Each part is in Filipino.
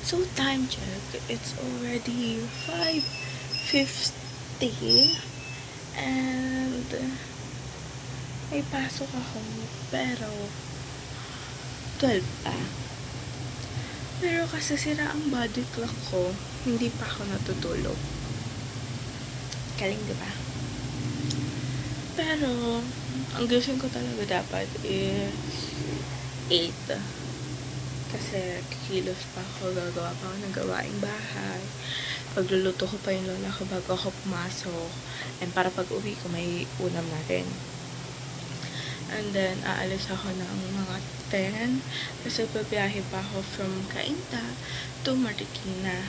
So, time check. It's already 5:50 and may pasok ako pero 12 pa. Pero kasi sira ang body clock ko, hindi pa ako natutulog. Galing, diba? Pero, ang gising ko talaga dapat is 8. Kasi kikilos pa ako, gagawa pa ako ng gawaing bahay. Pagluluto ko pa yung lola ko bago ako pumasok. And para pag uwi ko, may ulam na rin. And then, aalis ako ng mga 10. Kasi babiyahe pa ako from Cainta to Marikina.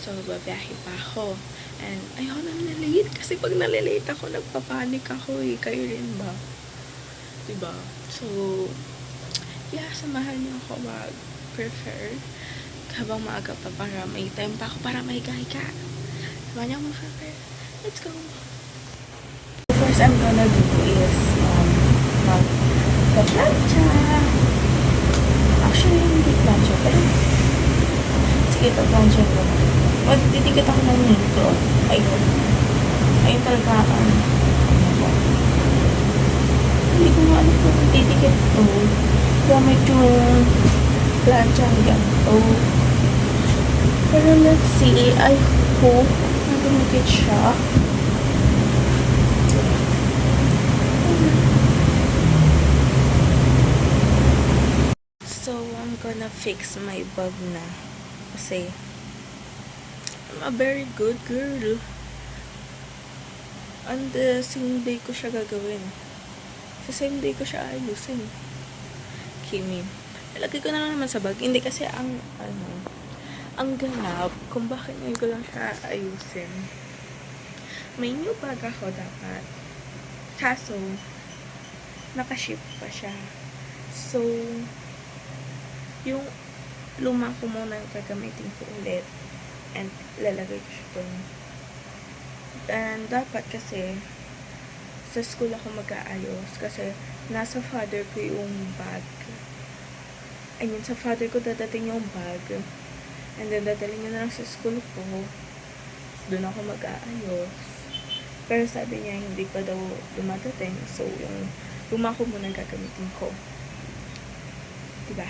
So, babiyahe pa ako. And, ayoko na nalilate. Kasi pag nalilate ako, nagpapanik ako eh. Kayo rin ba? Diba? So, yeah, samahan niyo ako mag-prefer habang maaga pa para may time pa ako para mahiga-higa. Samahan niyo ako mag-prefer. Let's go! The first I'm gonna do is mag-plancha. Actually, hindi plancha. Pero, sige, plancha ko. Magdidikit ako ng nito. Ayun. Ayun talaga hindi ko nga alam kung didikit to. Gamit yung plancha hanggang to. Pero let's see. I hope na dumikit siya. So, I'm gonna fix my bug na. Kasi, I'm a very good girl. On the same day ko siya gagawin. Sa same day ko siya ayusin. Kimi. Lagay ko na lang naman sa bag. Hindi kasi ang ganap kung bakit ngayon ko lang siya ayusin. May new bag ako dapat. Kaso, nakaship pa siya. So, yung luma ko muna yung gagamitin ko ulit. And lalagay ko siya dun. And dapat kasi sa school ako mag-aayos kasi nasa father ko yung bag. I mean, sa father ko dadating yung bag. And then dadaling niya na lang sa school ko. Doon ako mag-aayos. Pero sabi niya hindi pa daw dumadating. So, yung luma ko muna gagamitin ko. Diba?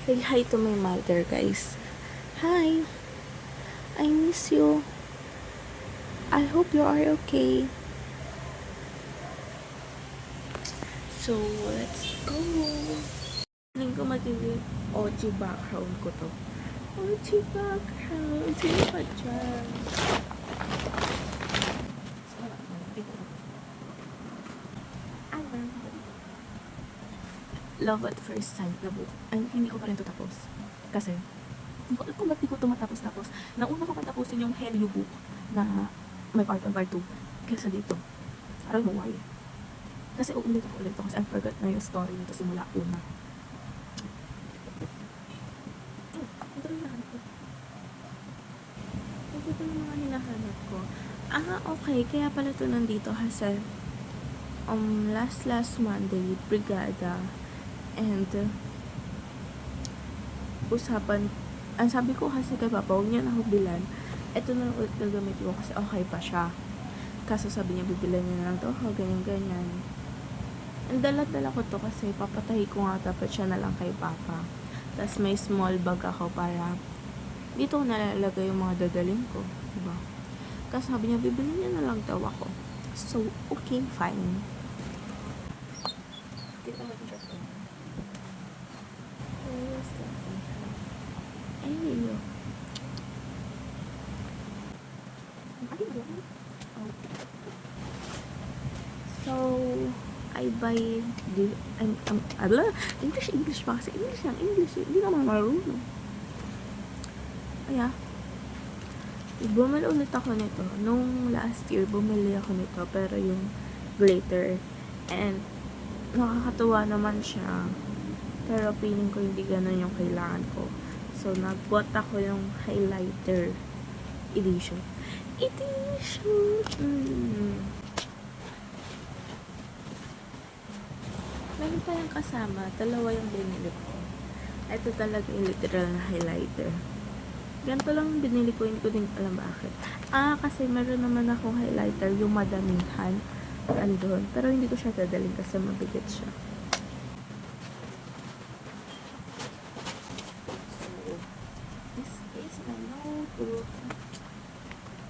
Say hi to my mother, guys. Hi! I miss you. I hope you are okay. So, let's go. Tingin ko magiging OG background ko to. OG background. Sino pa dyan? Love at first sight na book. Ay, hindi ko pa rin ito tapos. Kasi, hindi ko alam kung ba't di ko ito matapos-tapos. Nauna ko patapusin yung Helio book na may part 1, part 2. Kesa dito. I don't know why. Kasi uulit ako ulit kasi I forgot na yung story nito simula una. Ito yung hinahanap ko. Ito yung mga hinahanap ko. Okay. Kaya pala ito nandito kasi last Monday, brigada. And usapan, ang sabi ko kasi kay Papa, huwag niya na hubilan. Ito na lang ulit gagamitin ko kasi okay pa siya. Kaso sabi niya, bibilan niya na lang to, ganyan. Ang dala-dala ko to kasi papatahi ko nga dapat siya na lang kay Papa. Tapos may small bag ako para dito ko nalalagay yung mga dadaling ko. Diba? Kasi sabi niya, bibilan niya na lang daw ako. So, okay, fine. Kita mo siya po. Ayun. So, I buy English pa kasi English. Hindi naman marunong. Kaya, bumili ulit ako nito. Nung last year, bumili ako nito. Pero yung glitter. And, nakakatuwa naman siya. Pero feeling ko hindi ganun yung kailangan ko. So, nag-bought ako yung highlighter edition. Meron pa yung kasama. Dalawa yung binili ko. Ito talaga yung literal na highlighter. Ganito lang binili ko, hindi ko din alam bakit. Kasi meron naman akong highlighter, yung madamihan. Andun. Pero hindi ko siya dadalhin kasi mabigat siya. So, this is my notebook.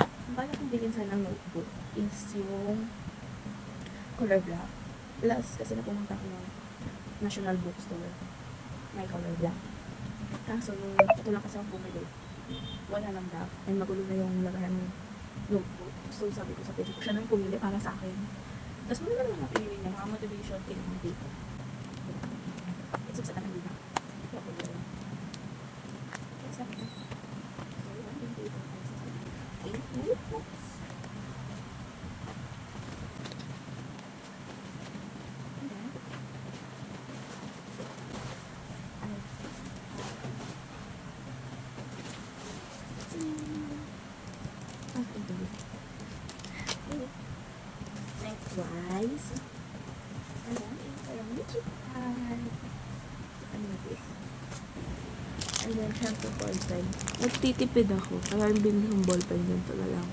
Ang bala kong bilhin sa notebook is yung color black. Plus, kasi napumunta ko ng National Bookstore. May color black. Kaso, ito lang kasi ako bumili. Wala lang black. And magulo na yung lagayan ng notebook. So, sabi ko sa page ko, siya na yung pumili para sa akin. Tapos, muna naman ang pinili niya. Mga motivation thing ng dito. It's sa kanang dito. Kaya ko yun. Kaya sabi ko. So, 1, 2, 3, 4, 5, 6, 7, 8 books. Likewise, and then syempre ballpen. Nagtitipid ako, kaya binili yung ballpen ganito na lang.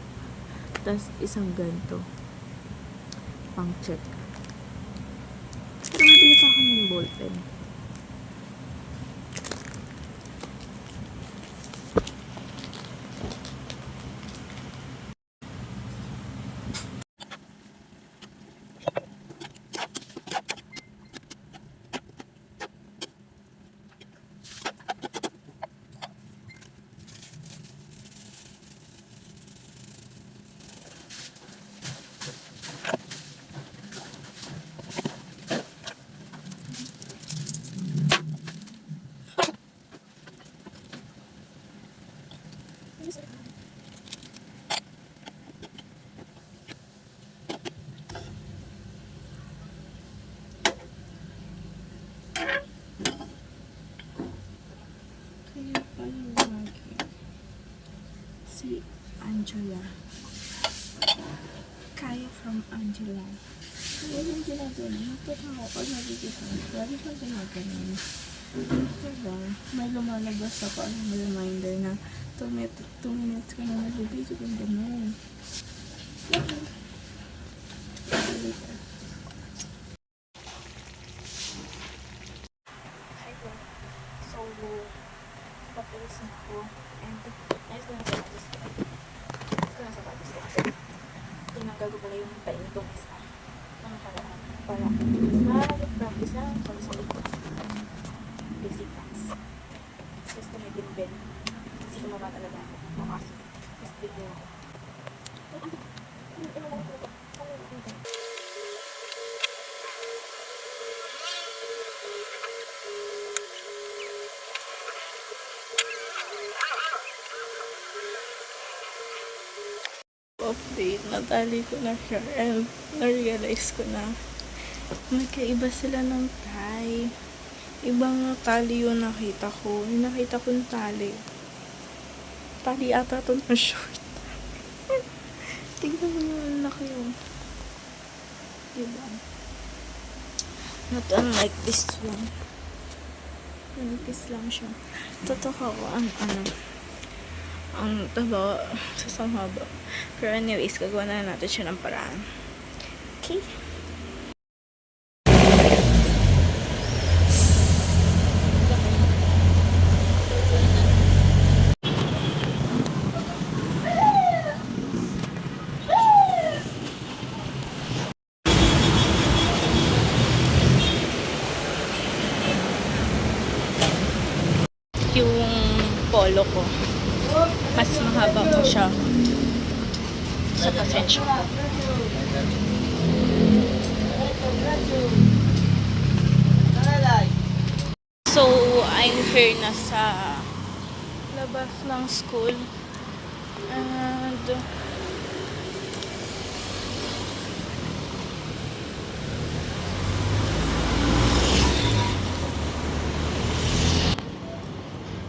Tapos isang ganito pang check. Pero mabili pa ako ng ballpen. Si Angela. Kaya from Angela. Kaya lang ginagawa. Napatawa ko nagiging. Pwede pa ginagawa. Diba? May lumalabas ako ang reminder na 2 minutes ka na nagbibigyo kung gano'n. So, tapos na ako. And, ayos ko na sa sapatos ko. Ayos ko na sa sapatos ko kasi tinanggal ko pala yung painitong isa. Ano para mag-practice na sa likod. Basic dance. Just to make it bend. Kasi kumaba talaga ako. Makas. Mas big na ako. Update, natali ko na siya and na-realize ko na magkaiba sila ng tie. Ibang tali yung nakita ko. Yung nakita ko yung tali. Tali ata ito na short. Tignan mo yung laki yung. Diba? Not unlike this one. Manipis lang siya. Totoo ko ang taba sa haba. Pero anyways, gagawa na natin siya ng paraan. Okay? Yung polo ko, mas mahaba ko siya sa pasensya ko. So, I'm here na sa labas ng school and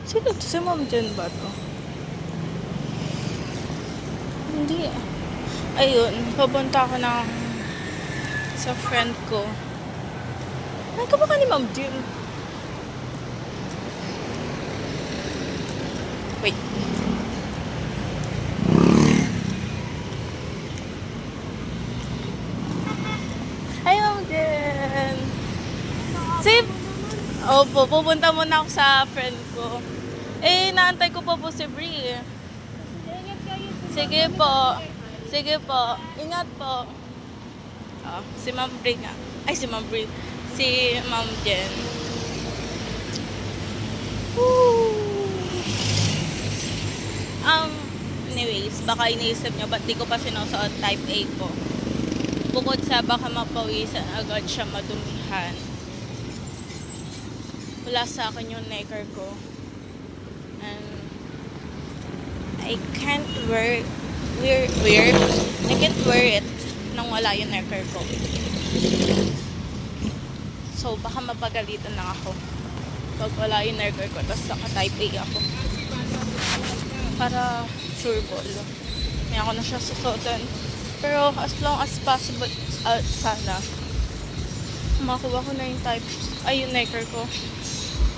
sino to? Si Ma'am Jen ba to? Hindi. Ayun, papunta ako sa friend ko. Ay, kamukha ni Ma'am Jen. Wait. Hi, Ma'am Jen. Sip! Opo, pupunta muna ako sa friend ko. Eh, naantay ko pa po si Brie. Sige po. Sige po. Ingat po. Oh, si Ma'am Brie nga. Ay, si Ma'am Brie. Si Ma'am Jen. Woo! Anyways, baka iniisip nyo, ba't di ko pa sinusuot type A ko? Bukod sa baka mapawisan agad siya madumihan. Wala sa akin yung necker ko. And I can't wear I can't wear it nang wala yung necker ko. So, baka mapagalitan lang ako pag wala yung necker ko, tapos naka-type A ako. Para sure ball. May ako na siya susuotin. Pero as long as possible, sana makuha ko na yung yung necker ko.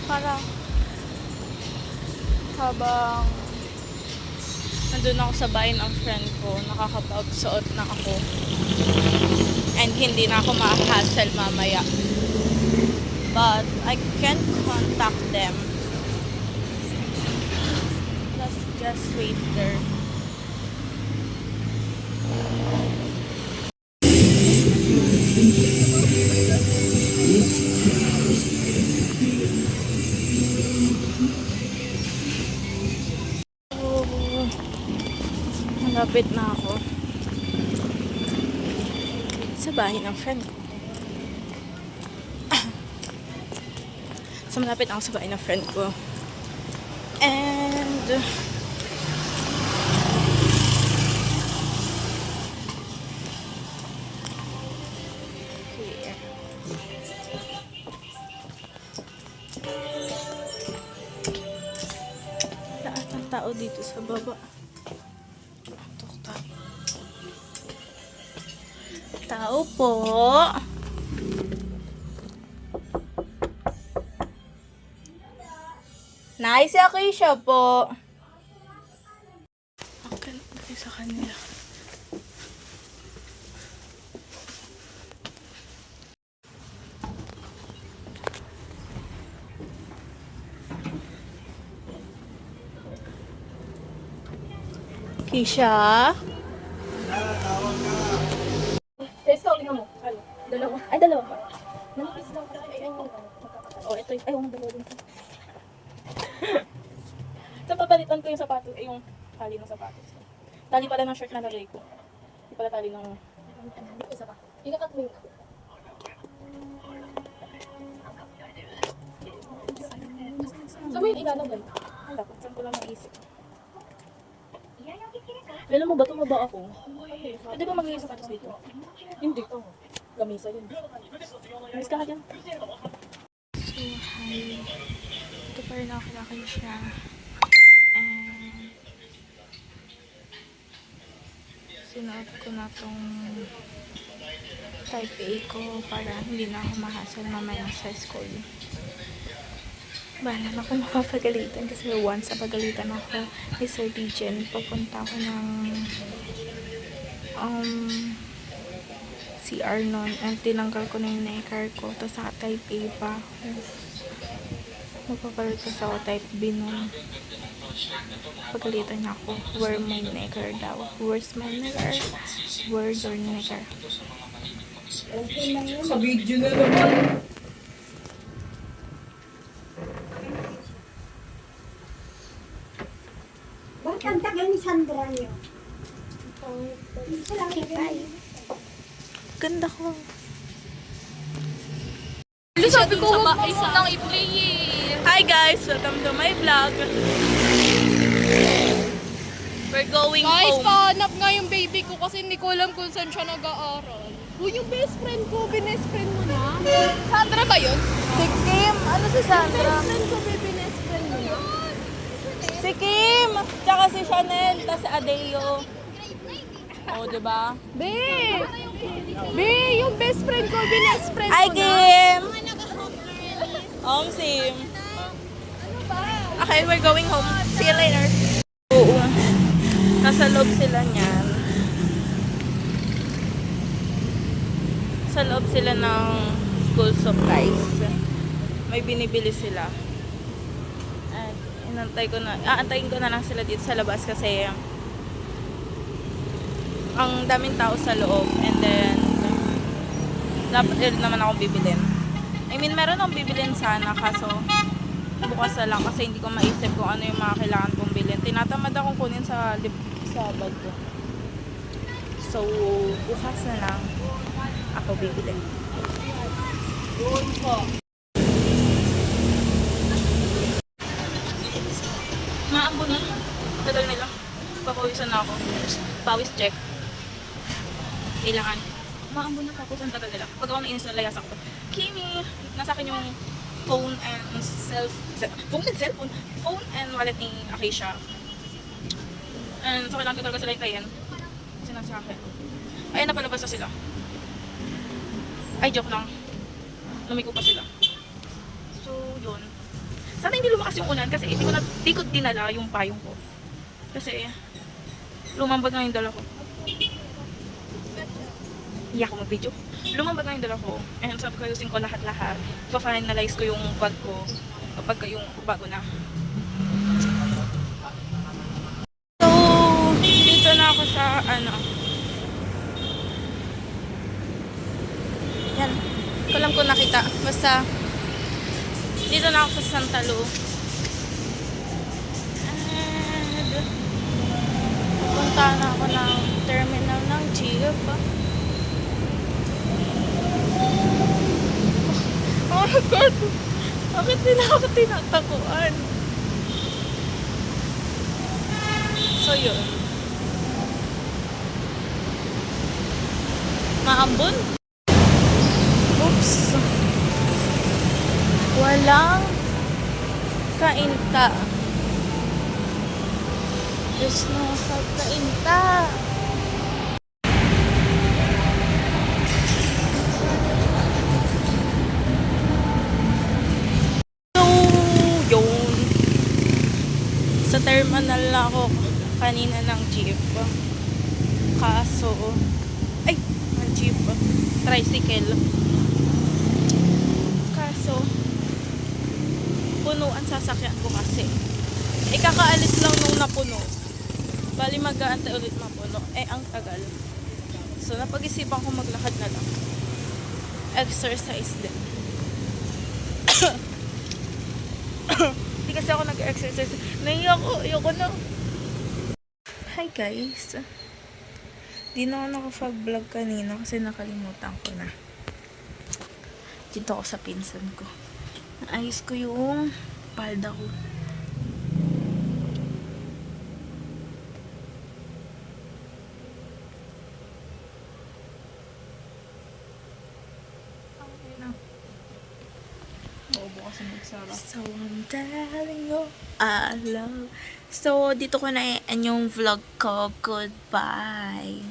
Para habang nandun ako sa bahay ng friend ko, nakakapagsuot na ako. And hindi na ako ma-hassle mamaya. But I can't contact them. Let's just wait there. Malapit na ako sa bahay ng friend ko. So, malapit na ako sa bahay ng friend ko. And here. Lahat ng tao dito sa baba. Tao po. Nice, ako siya po. Okay, natin sa kanila. Kisha? Ikaw, tingnan mo. Ano? Dalawa. Ay, dalawa pa. Manipis lang. Ay, oh, ito. Ay, yung dalawa din. So, papalitan ko yung sapatos. Ay, yung tali ng sapatos. Tali pala ng shirt na nalagay ko. Hindi pala tali ng... Isa pa. Ikakat mo yun. So, may ilalagay. Ang dapat. Saan ko lang naisip. Alam mo ba, tumaba ako. Pwede ba magiging sapatos dito? Hindi ko. Gamisa yun. Miss ka dyan. So, hi. Ito pa rin ako nakay siya. And sinuot ko na tong type A ko para hindi na ako mahasal mamaya sa school. Bahala na kung mapapagalitan kasi once napagalitan ako ni Sir Dijen, papunta ako ng CR nun and tinanggal ko na yung necker ko tapos naka-type A pa ako. Magpapalit kasi ako type B nun. Pagalitan niya ako, wear my necker daw. Where's my necker? Where's your necker? Sa video na naman. Bakit ang tagal ni Sandra niyo? Isa lang tayo. Ganda ko. Sabi ko, huwag mo nang i-play eh. Hi guys! Welcome to my vlog. We're going Guys, home. pahanap nga yung baby ko kasi hindi ko alam kung saan siya nag-aaral. Uy, yung best friend ko, binest friend mo na. Sandra ba yun? Si Kim! Ano si Sandra? Best friend ko, binest friend mo na. Si Kim! Tsaka si Chanel, tapos si Adeo. Oh, diba? Be! Be, yung best friend ko, binest friend Hi mo na. Kim! Sim. Ano ba? Okay, Bye, we're going home. See you later. Oo. Nasa loob sila niyan. Sa loob sila ng school supplies. May binibili sila. At aantayin ko na lang sila dito sa labas kasi ang daming tao sa loob, and then dapat naman akong bibilin. I mean, meron akong bibilin sana kaso bukas na lang kasi hindi ko maisip kung ano yung mga kailangan kong bilhin. Tinatamad akong kunin sa bag ko. So, bukas na lang ako bibili. Maambo na. Tagal nila. Papawisan na ako. Pawis check. Kailangan. Maambo na tapos ang tagal nila. Pag ako nainis na layasak ko. Kimi! Nasa akin yung phone and cellphone. Phone and wallet ni Acacia. And so kailangan ko talaga sila hintayin. Kasi nasa akin. Ayun, napalabas na sila. Ay, joke lang. Lumiko pa sila. So, yun. Sana hindi lumakas yung ulan kasi hindi ko dinala yung payong ko. Kasi, lumang bag na yung dala ko. Iyak ko mag-video. Lumang bag na yung dala ko. And sabi ko, ayusin ko lahat-lahat. Pa-finalize ko yung bag ko kapag yung bago na. So, dito na ako sa yan. Hindi ko alam kung nakita. Basta, dito na ako sa Santa Lu. And, pupunta na ako ng terminal ng jeep. Oh my God! Bakit nila ako tinatakuan? So, yun. Maambon? Oops! Walang kainta. There's no kainta. So, yun. Sa terminal na ako kanina ng jeep. Kaso, ay, ng jeep. Tricycle. Kaso, puno ang sasakyan ko kasi. Ikakaalis lang nung napuno. Bali mag-aantay ulit mapuno. Ang tagal. So, napag-isipan ko maglakad na lang. Exercise din. Hindi kasi ako nag-exercise. Naiyak ko. Ayoko na. Hi guys. Di na ako nakapag-vlog kanina kasi nakalimutan ko na. Dito ako sa pinsan ko. Naayos ko yung palda ko. So, I'm telling you, I love. So, dito ko na yung vlog ko. Goodbye.